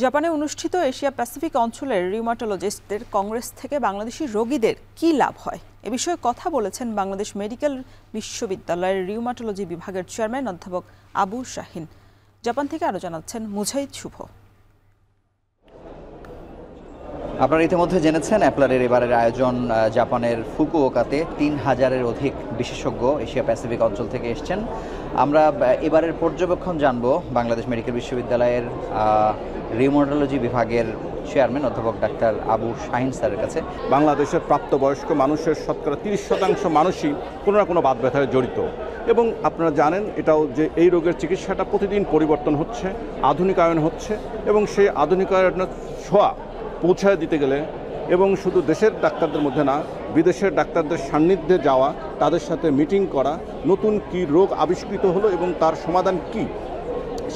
জাপানে অনুষ্ঠিত Asia Pacific অঞ্চলের রিউমাটোলজিস্টদের কংগ্রেস থেকে বাংলাদেশি রোগীদের কী লাভ হয় এ বিষয়ে কথা বলেছেন বাংলাদেশ মেডিকেল বিশ্ববিদ্যালয়ের রিউমাটোলজি বিভাগের চেয়ারম্যান অধ্যাপক আবু শাহিন। জাপান থেকে আরও জানাচ্ছেন মুজাহিদ শুভ। আপনারা ইতিমধ্যে জেনেছেন অ্যাপলারের এবারের আয়োজন জাপানের ফুকুওকাতে ৩,০০০-এর অধিক বিশেষজ্ঞ এশিয়া প্যাসিফিক অঞ্চল থেকে এসছেন। আমরা এবারের পর্যবেক্ষণ জানব বাংলাদেশ মেডিকেল বিশ্ববিদ্যালয়ের রিউমাটোলজি বিভাগের চেয়ারম্যান অধ্যাপক ডাক্তার আবু শাহিন স্যারের কাছে। বাংলাদেশের প্রাপ্তবয়স্ক মানুষের শতকরা ৩০% মানুষই কোনো না কোনো বাত ব্যথায় জড়িত, এবং আপনারা জানেন এটাও যে এই রোগের চিকিৎসাটা প্রতিদিন পরিবর্তন হচ্ছে, আধুনিকায়ন হচ্ছে, এবং সেই আধুনিকায়নের ছোঁয়া পৌঁছায় দিতে গেলে এবং শুধু দেশের ডাক্তারদের মধ্যে না, বিদেশের ডাক্তারদের সান্নিধ্যে যাওয়া, তাদের সাথে মিটিং করা, নতুন কি রোগ আবিষ্কৃত হলো এবং তার সমাধান কি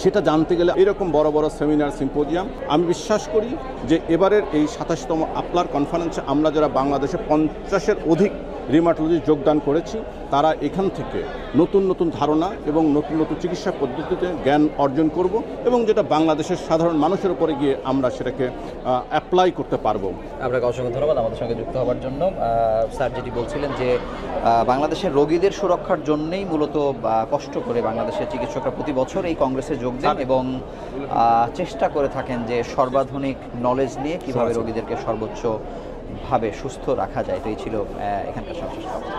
সেটা জানতে গেলে এরকম বড় বড় সেমিনার, সিম্পোজিয়াম। আমি বিশ্বাস করি যে এবারের এই ২৭তম আপলার কনফারেন্সে আমরা যারা বাংলাদেশে ৫০-এর অধিক রিউমাটোলজি যোগদান করেছি, তারা এখান থেকে নতুন নতুন ধারণা এবং নতুন নতুন চিকিৎসা পদ্ধতিতে জ্ঞান অর্জন করব, এবং যেটা বাংলাদেশের সাধারণ মানুষের উপরে গিয়ে আমরা সেটাকে অ্যাপ্লাই করতে পারবো। আপনাকে অসংখ্য ধন্যবাদ আমাদের সঙ্গে যুক্ত হওয়ার জন্য। স্যার যেটি বলছিলেন যে বাংলাদেশের রোগীদের সুরক্ষার জন্যই মূলত কষ্ট করে বাংলাদেশের চিকিৎসকরা প্রতি বছর এই কংগ্রেসে যোগ দেন এবং চেষ্টা করে থাকেন যে সর্বাধুনিক নলেজ নিয়ে কীভাবে রোগীদেরকে সর্বোচ্চভাবে সুস্থ রাখা যায়। তো এই ছিল এখানকার সবশেষ খবর।